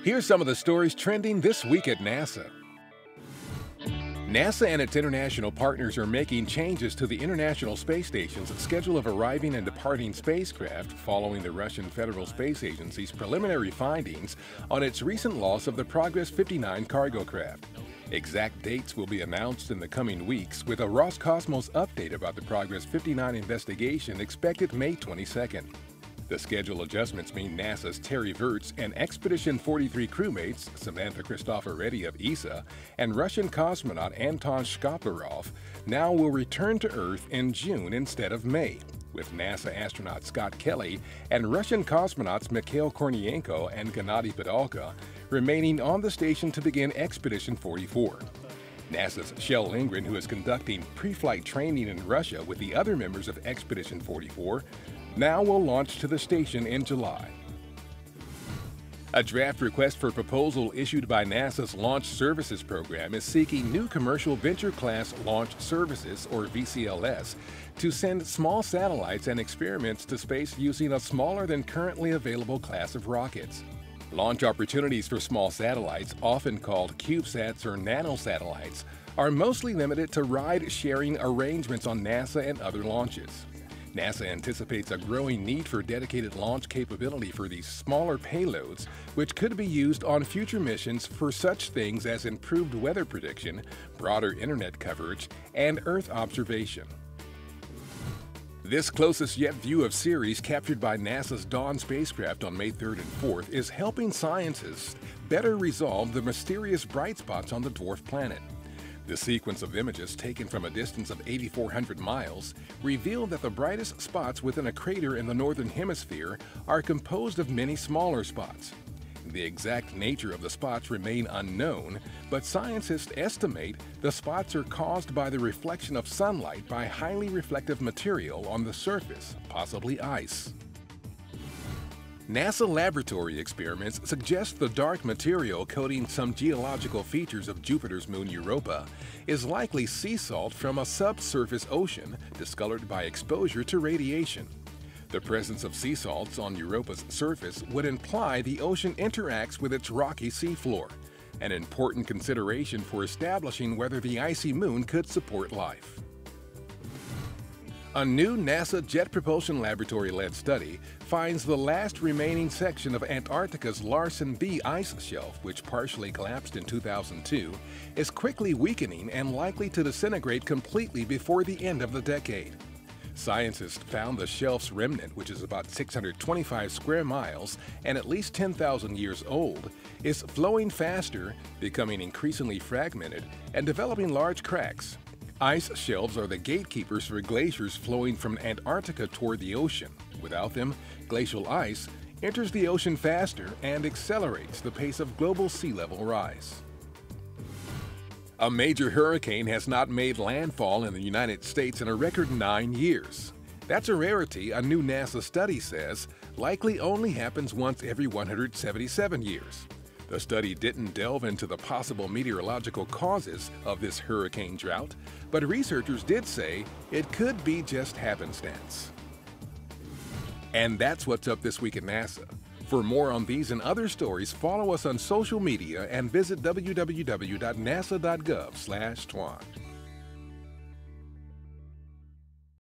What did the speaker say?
Here's some of the stories trending this week at NASA. NASA and its international partners are making changes to the International Space Station's schedule of arriving and departing spacecraft following the Russian Federal Space Agency's preliminary findings on its recent loss of the Progress 59 cargo craft. Exact dates will be announced in the coming weeks, with a Roscosmos update about the Progress 59 investigation expected May 22nd. The schedule adjustments mean NASA's Terry Virts and Expedition 43 crewmates, Samantha Cristoforetti of ESA, and Russian cosmonaut Anton Shkaplerov now will return to Earth in June instead of May, with NASA astronaut Scott Kelly and Russian cosmonauts Mikhail Kornienko and Gennady Padalka remaining on the station to begin Expedition 44. NASA's Kjell Lindgren, who is conducting pre-flight training in Russia with the other members of Expedition 44, now will launch to the station in July. A draft request for proposal issued by NASA's Launch Services Program is seeking new commercial Venture Class Launch Services, or VCLS, to send small satellites and experiments to space using a smaller than currently available class of rockets. Launch opportunities for small satellites, often called CubeSats or nanosatellites, are mostly limited to ride-sharing arrangements on NASA and other launches. NASA anticipates a growing need for dedicated launch capability for these smaller payloads, which could be used on future missions for such things as improved weather prediction, broader internet coverage, and Earth observation. This closest yet view of Ceres, captured by NASA's Dawn spacecraft on May 3rd and 4th, is helping scientists better resolve the mysterious bright spots on the dwarf planet. The sequence of images taken from a distance of 8,400 miles revealed that the brightest spots within a crater in the northern hemisphere are composed of many smaller spots. The exact nature of the spots remain unknown, but scientists estimate the spots are caused by the reflection of sunlight by highly reflective material on the surface, possibly ice. NASA laboratory experiments suggest the dark material coating some geological features of Jupiter's moon Europa is likely sea salt from a subsurface ocean discolored by exposure to radiation. The presence of sea salts on Europa's surface would imply the ocean interacts with its rocky seafloor, an important consideration for establishing whether the icy moon could support life. A new NASA Jet Propulsion Laboratory-led study finds the last remaining section of Antarctica's Larsen B ice shelf, which partially collapsed in 2002, is quickly weakening and likely to disintegrate completely before the end of the decade. Scientists found the shelf's remnant, which is about 625 square miles and at least 10,000 years old, is flowing faster, becoming increasingly fragmented, and developing large cracks. Ice shelves are the gatekeepers for glaciers flowing from Antarctica toward the ocean. Without them, glacial ice enters the ocean faster and accelerates the pace of global sea level rise. A major hurricane has not made landfall in the United States in a record 9 years. That's a rarity, a new NASA study says, likely only happens once every 177 years. The study didn't delve into the possible meteorological causes of this hurricane drought, but researchers did say it could be just happenstance. And that's what's up this week at NASA. For more on these and other stories, follow us on social media and visit www.nasa.gov/twan.